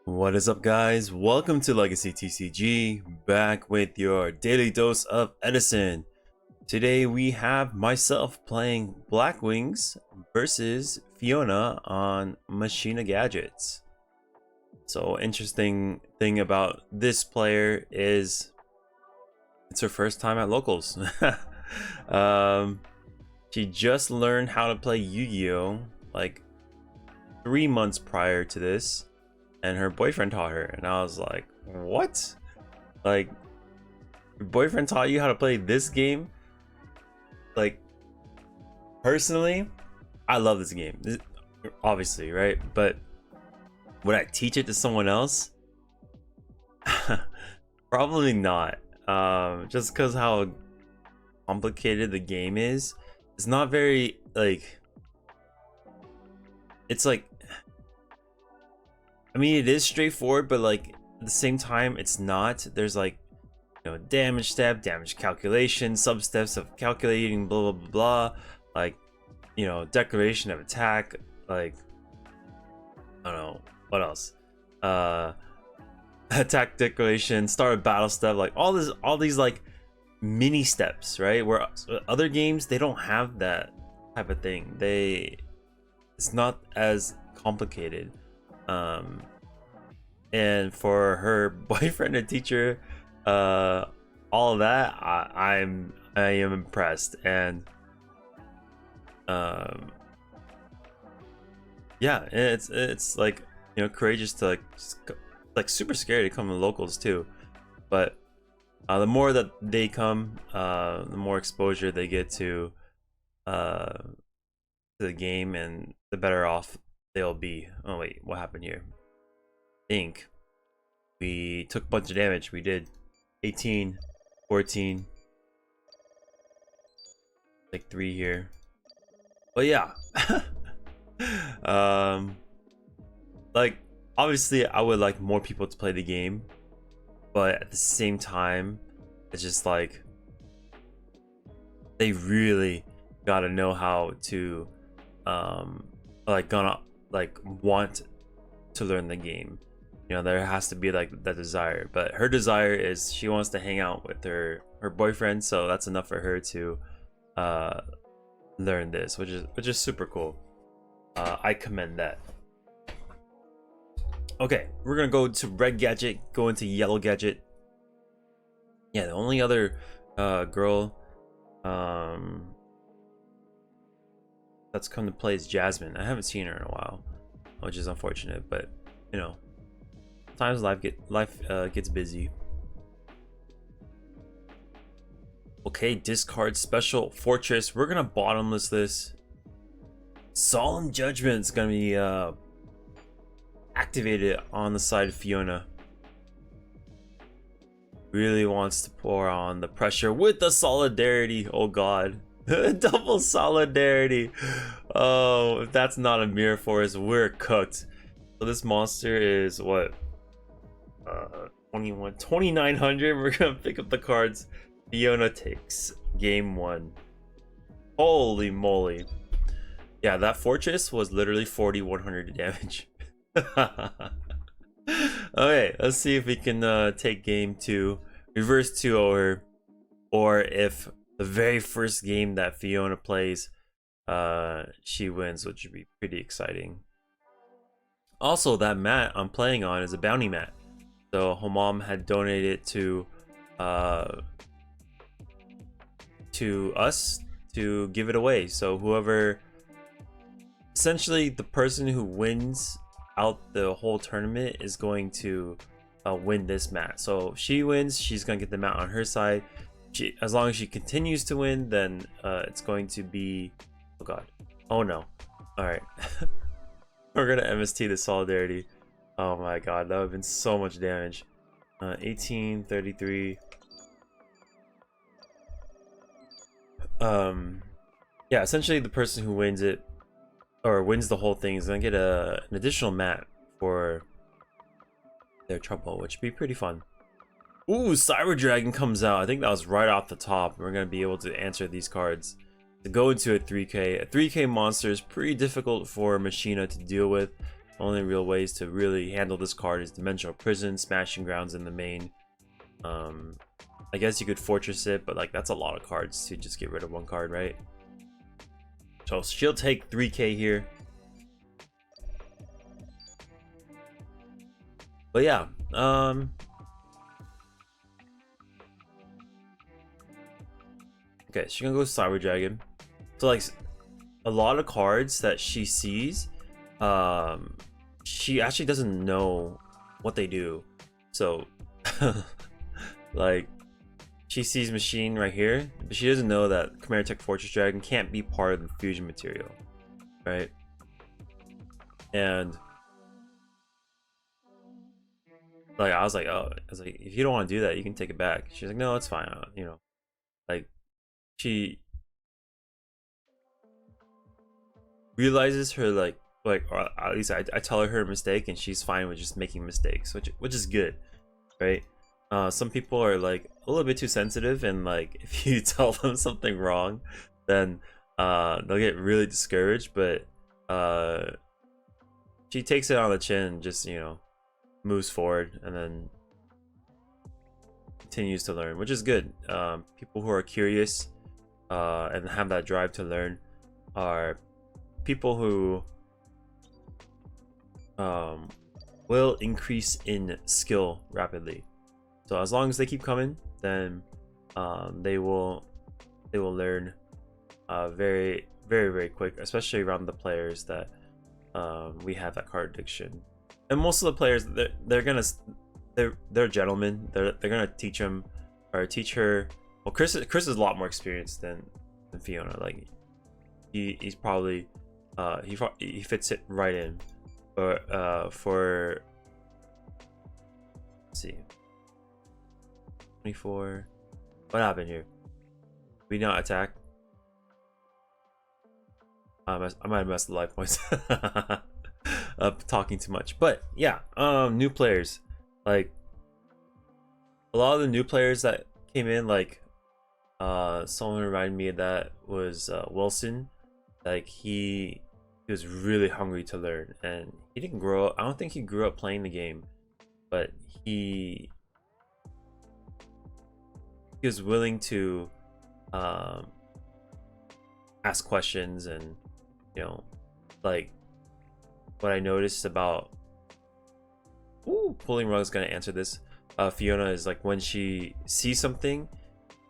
What is up, guys? Welcome to Legacy TCG, back with your daily dose of Edison. Today we have myself playing Blackwings versus Fiona on Machina gadgets. So interesting thing about this player is it's her first time at locals. She just learned how to play Yu-Gi-Oh like 3 months prior to this, and her boyfriend taught her, and I was like, what? Like, your boyfriend taught you how to play this game? Like, personally, I love this game, obviously, right? But would I teach it to someone else? Probably not. Just because how complicated the game is. It's not very, like, it's like, I mean, it is straightforward, but like at the same time, it's not. There's like, damage step, damage calculation, sub steps of calculating, blah, blah, blah, blah. Like, declaration of attack, like, I don't know, what else? Attack declaration, start a battle step, like all these like mini steps, right? Where other games, they don't have that type of thing. It's not as complicated. And for her boyfriend to teach her all of that, I am impressed. And yeah, it's like, courageous to like super scary to come to locals too. But the more that they come, the more exposure they get to the game, and the better off they'll be. Oh wait, what happened here? I think we took a bunch of damage. We did 18, 14, like 3 here. But yeah, like obviously I would like more people to play the game, but at the same time, it's just like they really gotta know how to want to learn the game. There has to be like that desire, but her desire is she wants to hang out with her boyfriend, so that's enough for her to learn this, which is super cool. I commend that. Okay, we're gonna go to red gadget, go into yellow gadget. Yeah, the only other girl that's come to play is Jasmine. I haven't seen her in a while, which is unfortunate, but sometimes life gets busy. Okay, discard special fortress. We're gonna bottomless this. Solemn Judgment's gonna be activated on the side of Fiona. Really wants to pour on the pressure with the solidarity. Oh god. Double solidarity. Oh, if that's not a mirror for us, we're cooked. So this monster is what? 2900. We're gonna pick up the cards. Fiona takes game 1. Holy moly. Yeah, that fortress was literally 4100 damage. Okay, let's see if we can take game 2, reverse 2 over, or if the very first game that Fiona plays, she wins, which would be pretty exciting. Also, that mat I'm playing on is a bounty mat, so her mom had donated to us to give it away. So whoever, essentially the person who wins out the whole tournament is going to win this mat. So if she wins, she's gonna get the mat on her side. As long as she continues to win, then it's going to be, oh god, oh no, all right. We're gonna MST the solidarity. Oh my god, that would have been so much damage. 18, 33. Yeah, essentially the person who wins it, or wins the whole thing, is gonna get an additional mat for their trouble, which would be pretty fun. Ooh, Cyber Dragon comes out. I think that was right off the top. We're gonna be able to answer these cards to go into a 3K. A 3K monster is pretty difficult for Machina to deal with, Only real ways to really handle this card is Dimensional Prison, Smashing Grounds in the main. I guess you could Fortress it, but like that's a lot of cards to just get rid of one card, right? So she'll take 3k here. But yeah, okay, she's gonna go Cyber Dragon. So like a lot of cards that she sees, she actually doesn't know what they do. So like she sees Machine right here, but she doesn't know that Chimera Tech Fortress Dragon can't be part of the fusion material, right? And like I was like, if you don't want to do that, you can take it back. She's like, no, it's fine. You know, like she realizes her like or at least I tell her mistake, and she's fine with just making mistakes, which is good, right? Some people are like a little bit too sensitive, and like if you tell them something wrong, then they'll get really discouraged. But she takes it on the chin and just, you know, moves forward and then continues to learn, which is good. People who are curious and have that drive to learn are people who will increase in skill rapidly. So as long as they keep coming, then they will learn very quick, especially around the players that we have that card addiction. And most of the players, they're gentlemen. They're gonna teach him or teach her. Well, Chris is a lot more experienced than Fiona. Like he's probably he fits it right in. But for, let's see, 24. What happened here? We not attack. I might have messed the life points up talking too much. But yeah, new players, like a lot of the new players that came in, like someone reminded me of that was Wilson. Like he was really hungry to learn, and he didn't grow up. I don't think he grew up playing the game, but he was willing to ask questions. And you know, like what I noticed about Pulling Rug is gonna answer this. Fiona is like when she sees something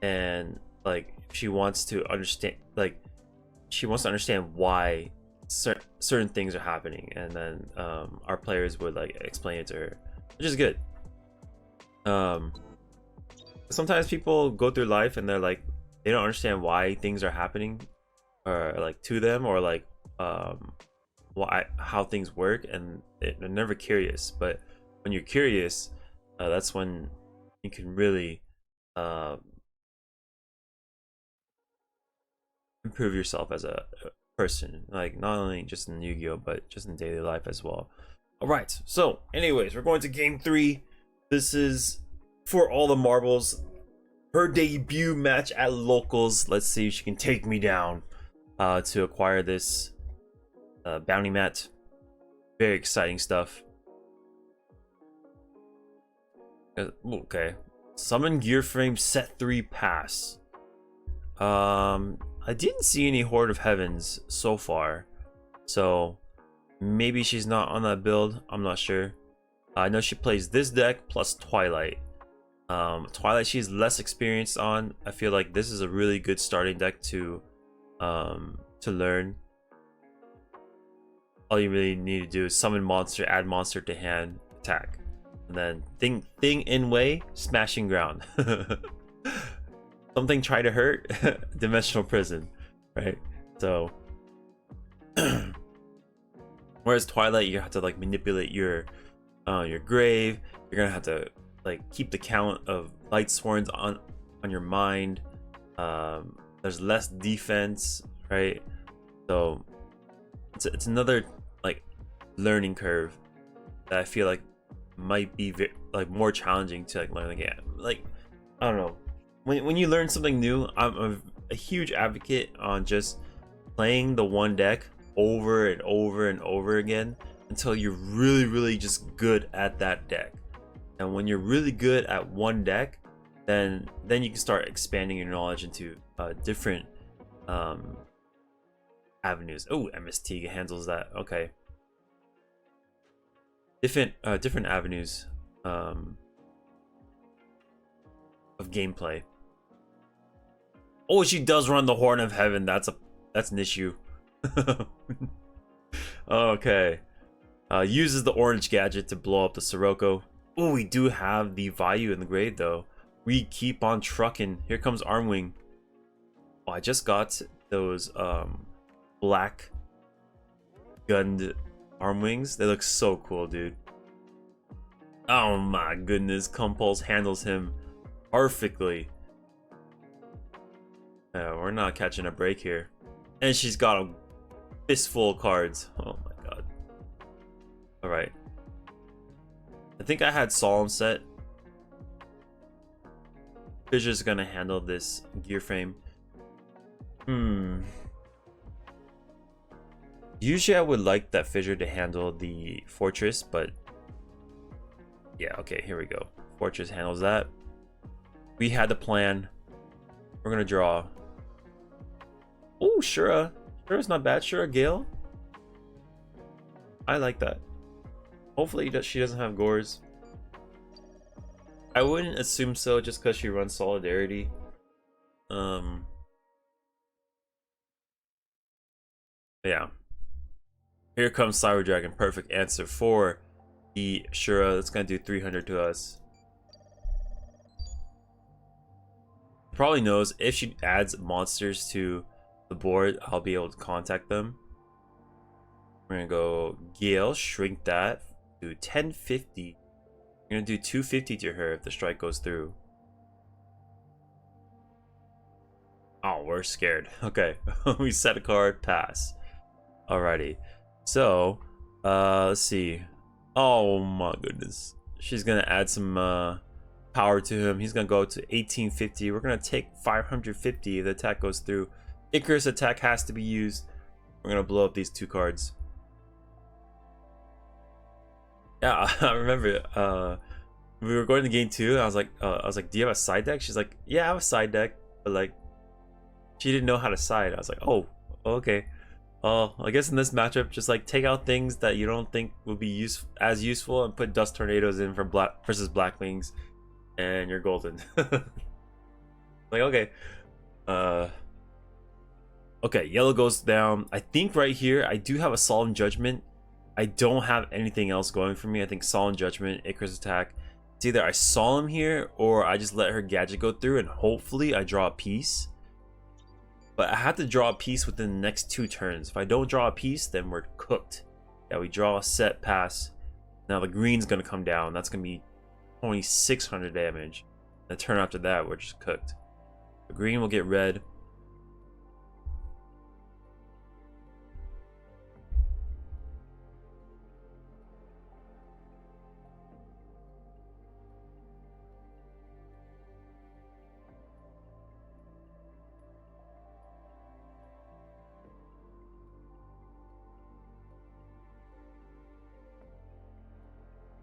and like she wants to understand, like she wants to understand why certain things are happening, and then our players would like explain it to her, which is good. Sometimes people go through life and they're like, they don't understand why things are happening or like to them, or like how things work, and they're never curious. But when you're curious, that's when you can really improve yourself as a person, like not only just in Yu-Gi-Oh, but just in daily life as well. All right, so anyways, we're going to game 3. This is for all the marbles, her debut match at locals. Let's see if she can take me down to acquire this bounty mat. Very exciting stuff. Okay, summon gear frame set 3 pass. I didn't see any Horde of Heavens so far, so maybe she's not on that build. I'm not sure. I know she plays this deck plus Twilight. Twilight she's less experienced on. I feel like this is a really good starting deck to learn. All you really need to do is summon monster, add monster to hand, attack, and then thing in way, smashing ground. Something try to hurt, Dimensional Prison, right? So whereas Twilight, you have to like manipulate your grave. You're gonna have to like keep the count of light sworns on your mind. There's less defense, right? So it's another like learning curve that I feel like might be like more challenging to like learn the game. Like I don't know. When you learn something new, I'm a huge advocate on just playing the one deck over and over and over again, until you're really just good at that deck. And when you're really good at one deck, then you can start expanding your knowledge into different avenues. Oh, MST handles that. Okay. Different avenues of gameplay. Oh, she does run the Horn of Heaven. That's an issue. Okay. Uses the orange gadget to blow up the Sirocco. Oh, we do have the Vayu in the grave though. We keep on trucking. Here comes Armwing. Oh, I just got those black gunned Armwings. They look so cool, dude. Oh my goodness, Compulse handles him perfectly. We're not catching a break here. And she's got a fistful of cards. Oh my god. Alright. I think I had Solemn set. Fissure's gonna handle this gear frame. Usually I would like that Fissure to handle the Fortress, but yeah, okay, here we go. Fortress handles that. We had the plan. We're gonna draw. Oh, Shura. Shura's not bad. Shura Gale. I like that. Hopefully she doesn't have Gores. I wouldn't assume so just because she runs Solidarity. Yeah. Here comes Cyber Dragon. Perfect answer for the Shura. That's gonna do 300 to us. Probably knows if she adds monsters to the board, I'll be able to contact them. We're gonna go Gale, shrink that to 1050. We're gonna do 250 to her if the strike goes through. Oh, we're scared. Okay, we set a card, pass. Alrighty, so let's see. Oh my goodness, she's gonna add some power to him. He's gonna go to 1850. We're gonna take 550 if the attack goes through. Icarus attack has to be used. We're gonna blow up these two cards. Yeah, I remember we were going to game 2. I was like, do you have a side deck? She's like, yeah, I have a side deck, but like, she didn't know how to side. I was like, oh, okay. I guess in this matchup, just like take out things that you don't think will be as useful and put Dust Tornadoes in for versus Blackwings, and you're golden. Like, okay. Okay, yellow goes down. I think right here, I do have a Solemn Judgment. I don't have anything else going for me. I think Solemn Judgment, Icarus attack. It's either I Solemn here, or I just let her gadget go through, and hopefully I draw a piece. But I have to draw a piece within the next 2 turns. If I don't draw a piece, then we're cooked. Yeah, we draw a set, pass. Now the green's gonna come down. That's gonna be 2600 damage. The turn after that, we're just cooked. The green will get red.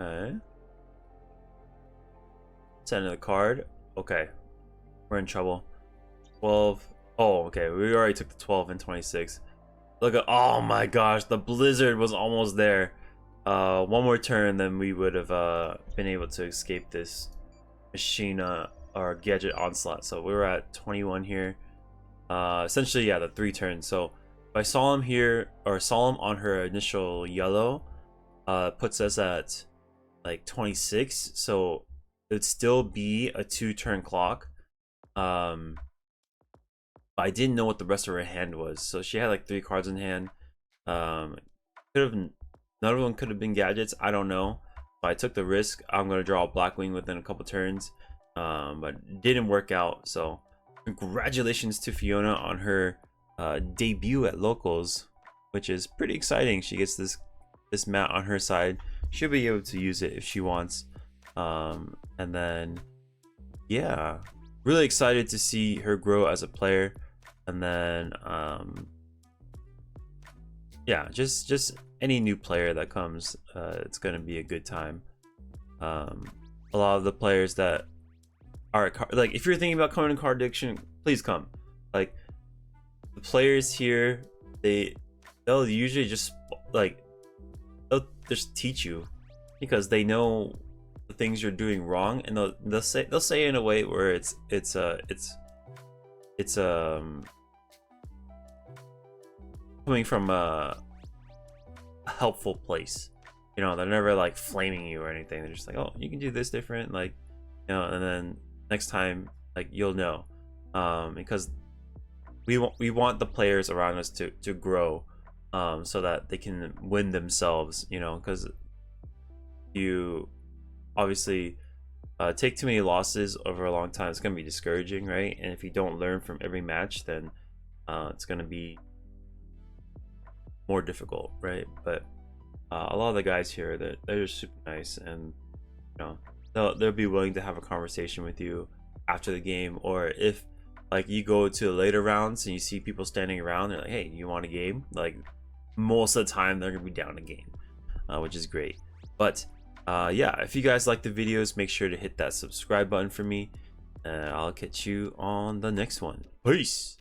Okay. Send another card. Okay. We're in trouble. 12. Oh, okay. We already took the 12 and 26. Look at, oh my gosh, the blizzard was almost there. One more turn, then we would have been able to escape this Machina or Gadget Onslaught. So we were at 21 here. Essentially, yeah, the 3 turns. So if I Solemn here, or Solemn on her initial yellow, puts us at like 26. So it'd still be a 2-turn clock. But I didn't know what the rest of her hand was. So she had like 3 cards in hand. None of them could have been gadgets. I don't know. But I took the risk. I'm gonna draw a Blackwing within a couple turns. But it didn't work out. So congratulations to Fiona on her debut at locals, which is pretty exciting. She gets this mat on her side. She'll be able to use it if she wants. And then yeah, really excited to see her grow as a player. And then yeah, just any new player that comes, it's gonna be a good time. A lot of the players that are like, if you're thinking about coming to Card Addiction, please come. Like, the players here, they'll usually just like, they'll just teach you because they know the things you're doing wrong, and they'll say it in a way where it's coming from a helpful place. You know, they're never like flaming you or anything. They're just like, oh, you can do this different, like, you know, and then next time, like, you'll know, because we want the players around us to grow, so that they can win themselves, you know, because you obviously take too many losses over a long time, it's going to be discouraging, right? And if you don't learn from every match, then it's going to be more difficult, right? But a lot of the guys here, they're just super nice, and you know, they'll be willing to have a conversation with you after the game, or if like you go to the later rounds and you see people standing around, they're like, hey, you want a game? Like, most of the time they're gonna be down a game, which is great. But yeah, if you guys like the videos, make sure to hit that subscribe button for me, and I'll catch you on the next one. Peace.